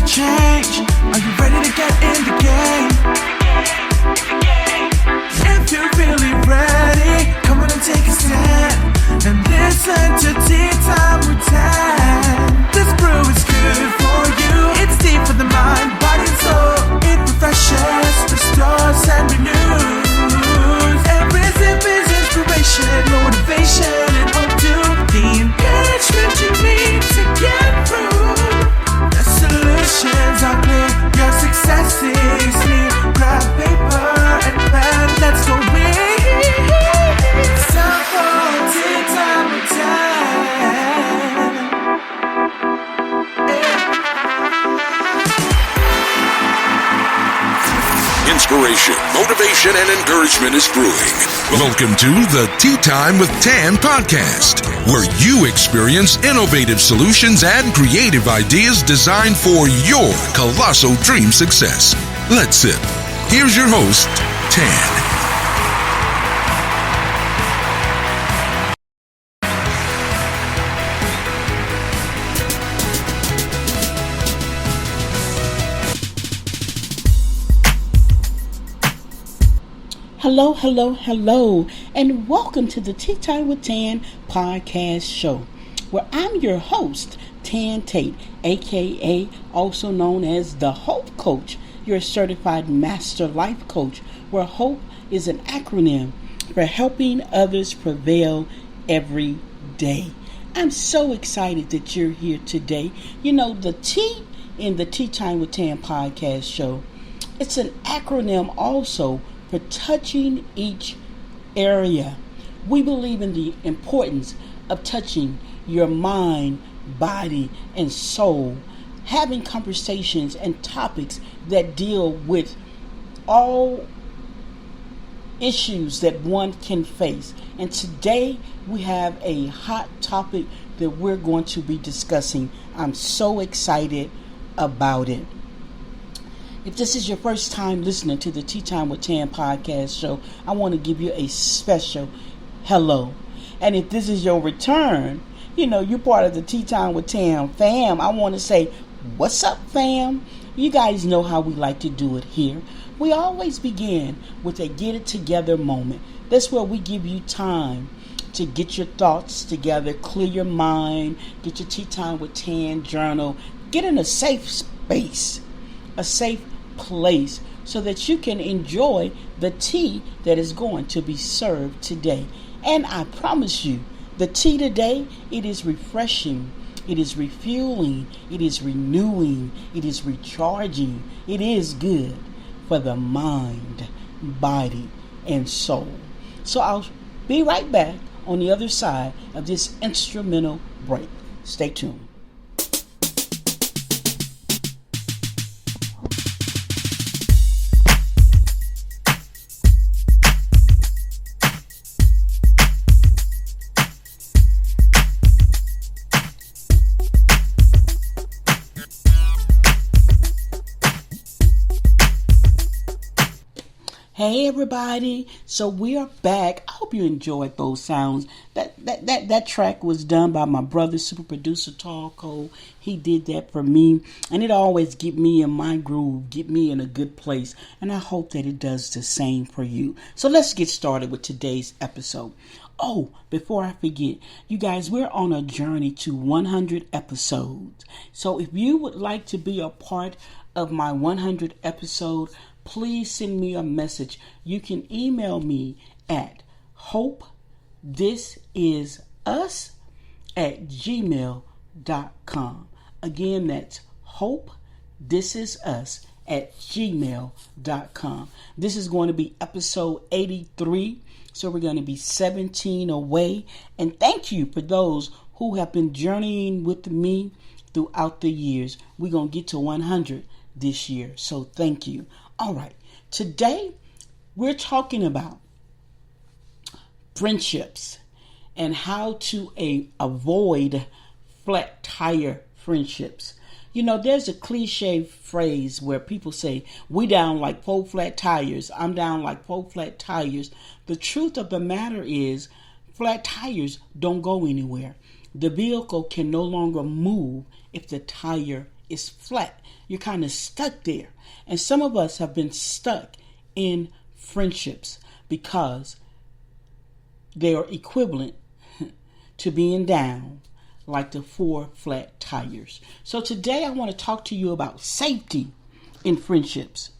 change? Are you ready to get in the game? If you're really ready, come on and take a stand and listen to Tea Time with Tan. This brew is good for you. It's deep for the mind, body and soul. It refreshes, restores and renews. Every sip is inspiration, motivation and hope to the encouragement you need to get through. The solutions are clear, your success is near. Grab paper and pen, let's go read. It's time for Tea Time with Tan. Inspiration, motivation, and encouragement is brewing. Welcome to the Tea Time with Tan podcast, where you experience innovative solutions and creative ideas designed for your colossal dream success. Let's sip. Here's your host, Tan. Hello, and welcome to the Tea Time with Tan podcast show, where I'm your host, Tan Tate, aka also known as the Hope Coach, your certified master life coach, where HOPE is an acronym for helping others prevail every day. I'm so excited that you're here today. You know, the T in the Tea Time with Tan podcast show, it's an acronym also for touching each area. We believe in the importance of touching your mind, body, and soul, having conversations and topics that deal with all issues that one can face. And today we have a hot topic that we're going to be discussing. I'm so excited about it. If this is your first time listening to the Tea Time with Tan podcast show, I want to give you a special hello. And if this is your return, you know, you're part of the Tea Time with Tan fam, I want to say, what's up, fam? You guys know how we like to do it here. We always begin with a get it together moment. That's where we give you time to get your thoughts together, clear your mind, get your Tea Time with Tan journal, get in a safe space, a safe place, so that you can enjoy the tea that is going to be served today. And I promise you, the tea today, it is refreshing, it is refueling, it is renewing, it is recharging, it is good for the mind, body, and soul. So I'll be right back on the other side of this instrumental break. Stay tuned. Hey everybody, so we are back. I hope you enjoyed those sounds. That track was done by my brother, super producer Tall Cole. He did that for me, and it always get me in my groove, get me in a good place, and I hope that it does the same for you. So let's get started with today's episode. Oh, before I forget, you guys, we're on a journey to 100 episodes. So if you would like to be a part of my 100 episode, please send me a message. You can email me at hopethisIsus@gmail.com. Again, that's hopethisIsus@gmail.com. This is going to be episode 83. So we're going to be 17 away. And thank you for those who have been journeying with me throughout the years. We're going to get to 100 this year. So thank you. All right. Today, we're talking about friendships and how to avoid flat tire friendships. You know, there's a cliche phrase where people say, we down like 4 flat tires. I'm down like 4 flat tires. The truth of the matter is, flat tires don't go anywhere. The vehicle can no longer move if the tire is flat. You're kind of stuck there. And some of us have been stuck in friendships because they are equivalent to being down like the 4 flat tires. So today I want to talk to you about safety in friendships.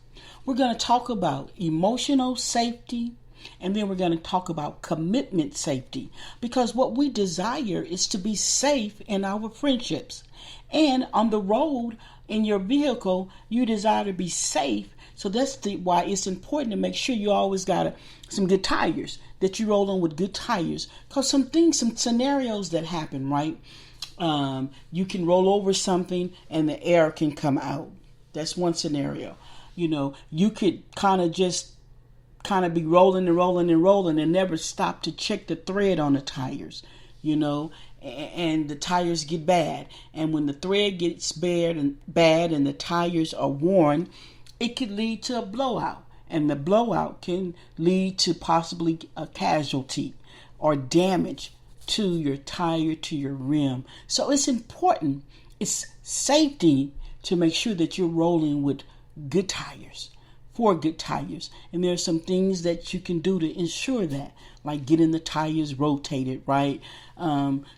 We're going to talk about emotional safety, and then we're going to talk about commitment safety, because what we desire is to be safe in our friendships. And on the road, in your vehicle, you desire to be safe. So that's why it's important to make sure you always got some good tires, that you roll on with good tires. Because some scenarios that happen, right? You can roll over something and the air can come out. That's one scenario. You could kind of be rolling and never stop to check the thread on the tires, and the tires get bad. And when the thread gets bad and the tires are worn, it could lead to a blowout. And the blowout can lead to possibly a casualty or damage to your tire, to your rim. So it's important. It's safety to make sure that you're rolling with good tires, 4 good tires. And there are some things that you can do to ensure that, like getting the tires rotated, right?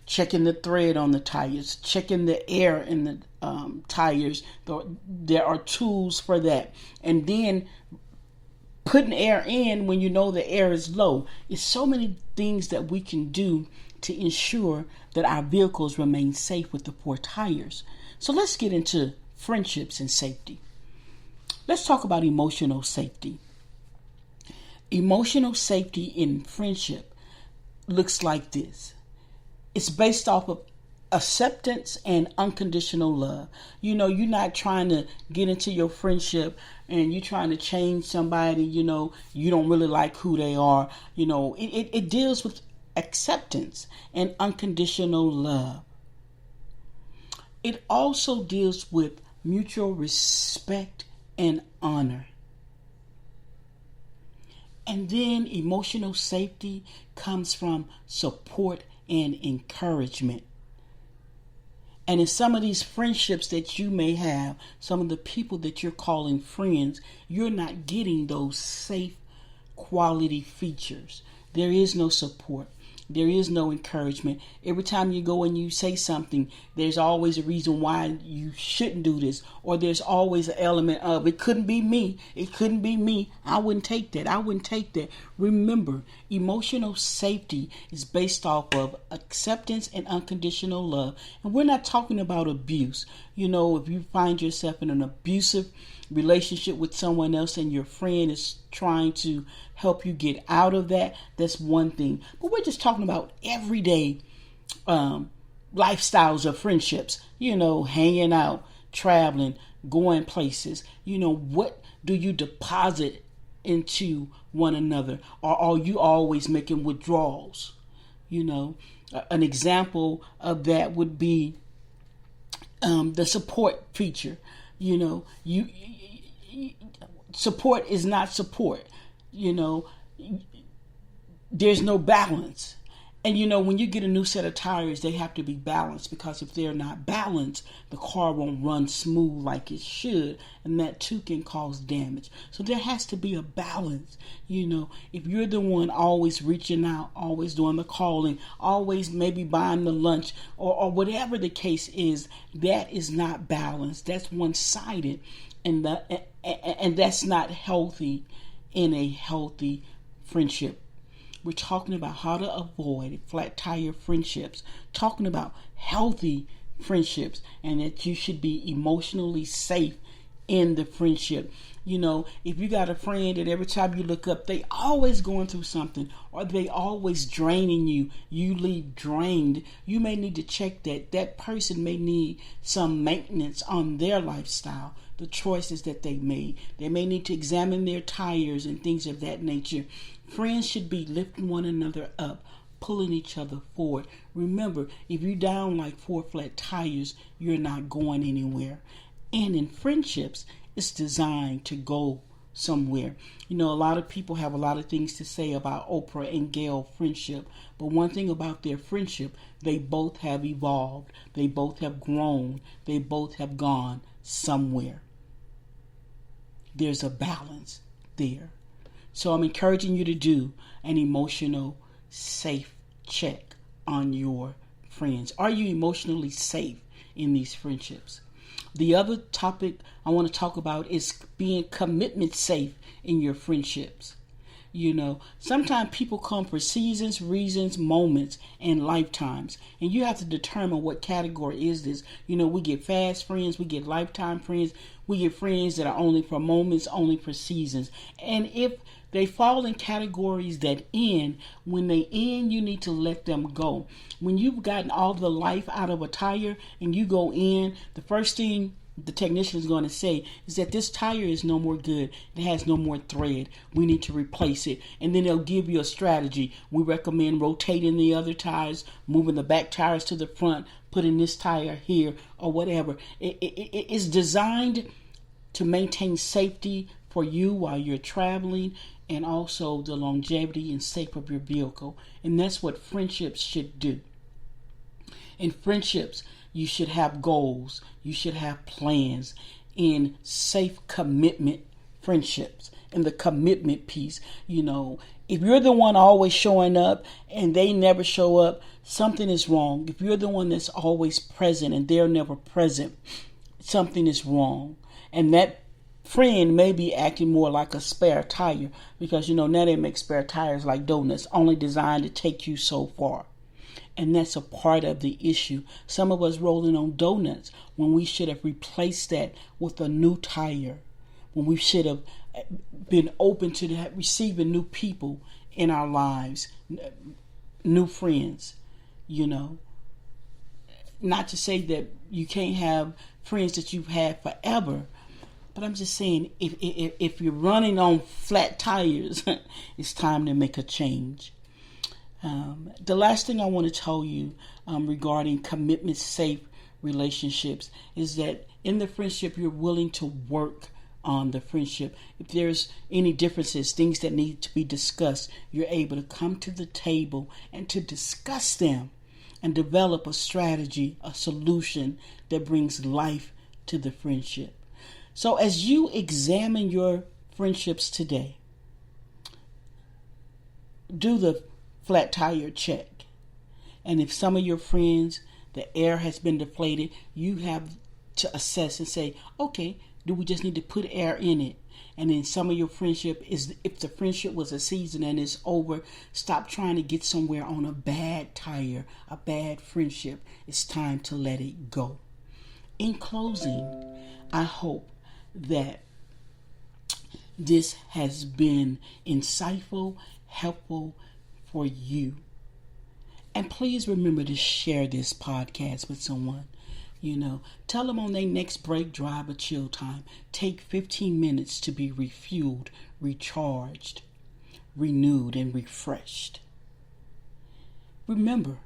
Checking the thread on the tires, checking the air in the tires. There are tools for that. And then putting air in when you know the air is low. It's so many things that we can do to ensure that our vehicles remain safe with the 4 tires. So let's get into friendships and safety. Let's talk about emotional safety. Emotional safety in friendship looks like this. It's based off of acceptance and unconditional love. You're not trying to get into your friendship and you're trying to change somebody, you don't really like who they are. It deals with acceptance and unconditional love. It also deals with mutual respect and honor. And then emotional safety comes from support and encouragement. And in some of these friendships that you may have, some of the people that you're calling friends, you're not getting those safe quality features. There is no support. There is no encouragement. Every time you go and you say something, there's always a reason why you shouldn't do this. Or there's always an element of, it couldn't be me. It couldn't be me. I wouldn't take that. Remember, emotional safety is based off of acceptance and unconditional love. And we're not talking about abuse. If you find yourself in an abusive relationship with someone else and your friend is trying to help you get out of that, that's one thing. But we're just talking about everyday lifestyles of friendships, hanging out, traveling, going places. What do you deposit into one another? Or are you always making withdrawals? An example of that would be the support feature. Support is not support. There's no balance. And when you get a new set of tires, they have to be balanced, because if they're not balanced, the car won't run smooth like it should, and that too can cause damage. So there has to be a balance. If you're the one always reaching out, always doing the calling, always maybe buying the lunch, or whatever the case is, that is not balanced. That's one-sided, and that's not healthy in a healthy friendship. We're talking about how to avoid flat tire friendships, talking about healthy friendships, and that you should be emotionally safe in the friendship. If you got a friend that every time you look up, they always going through something, or they always draining you, you leave drained, you may need to check that person may need some maintenance on their lifestyle, the choices that they made. They may need to examine their tires and things of that nature. Friends should be lifting one another up, pulling each other forward. Remember, if you're down like 4 flat tires, you're not going anywhere. And in friendships, it's designed to go somewhere. You know, a lot of people have a lot of things to say about Oprah and Gayle friendship, but one thing about their friendship, they both have evolved, they both have grown, they both have gone somewhere. There's a balance there. So I'm encouraging you to do an emotional safe check on your friends. Are you emotionally safe in these friendships? The other topic I want to talk about is being commitment safe in your friendships. You know, sometimes people come for seasons, reasons, moments, and lifetimes. And you have to determine what category is this. You know, we get fast friends, we get lifetime friends, we get friends that are only for moments, only for seasons. And if they fall in categories that end, when they end, you need to let them go. When you've gotten all the life out of a tire and you go in, the first thing the technician is going to say is that this tire is no more good. It has no more thread. We need to replace it. And then they'll give you a strategy. We recommend rotating the other tires, moving the back tires to the front, putting this tire here or whatever. It's designed to maintain safety for you while you're traveling, and also the longevity and safety of your vehicle. And that's what friendships should do. In friendships, you should have goals. You should have plans. In safe commitment friendships, in the commitment piece, you know, if you're the one always showing up and they never show up, something is wrong. If you're the one that's always present and they're never present, something is wrong. And that friend may be acting more like a spare tire, because, you know, now they make spare tires like donuts, only designed to take you so far. And that's a part of the issue. Some of us rolling on donuts when we should have replaced that with a new tire, when we should have been open to receiving new people in our lives, new friends, you know. Not to say that you can't have friends that you've had forever, but I'm just saying, if you're running on flat tires, it's time to make a change. The last thing I want to tell you regarding commitment safe relationships is that in the friendship, you're willing to work on the friendship. If there's any differences, things that need to be discussed, you're able to come to the table and to discuss them and develop a strategy, a solution that brings life to the friendship. So as you examine your friendships today, do the flat tire check. And if some of your friends, the air has been deflated, you have to assess and say, okay, do we just need to put air in it? And then some of your friendship is, if the friendship was a season and it's over, stop trying to get somewhere on a bad tire, a bad friendship. It's time to let it go. In closing, I hope that this has been insightful, helpful for you. And please remember to share this podcast with someone. You know, tell them on their next break, drive, or chill time, take 15 minutes to be refueled, recharged, renewed, and refreshed. Remember,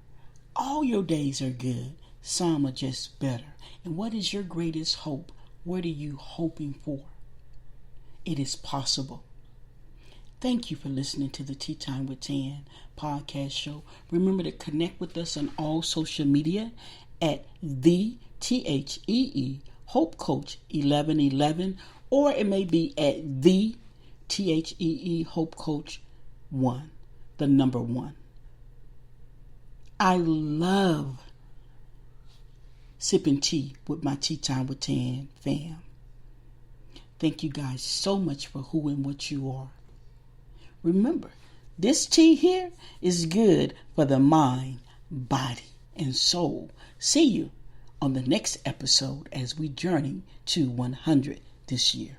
all your days are good. Some are just better. And what is your greatest hope? What are you hoping for? It is possible. Thank you for listening to the Tea Time with Tan podcast show. Remember to connect with us on all social media at the THEE Hope Coach 1111, or it may be at the THEE Hope Coach 1, the number 1. I love sipping tea with my Tea Time with Tan fam. Thank you guys so much for who and what you are. Remember, this tea here is good for the mind, body, and soul. See you on the next episode as we journey to 100 this year.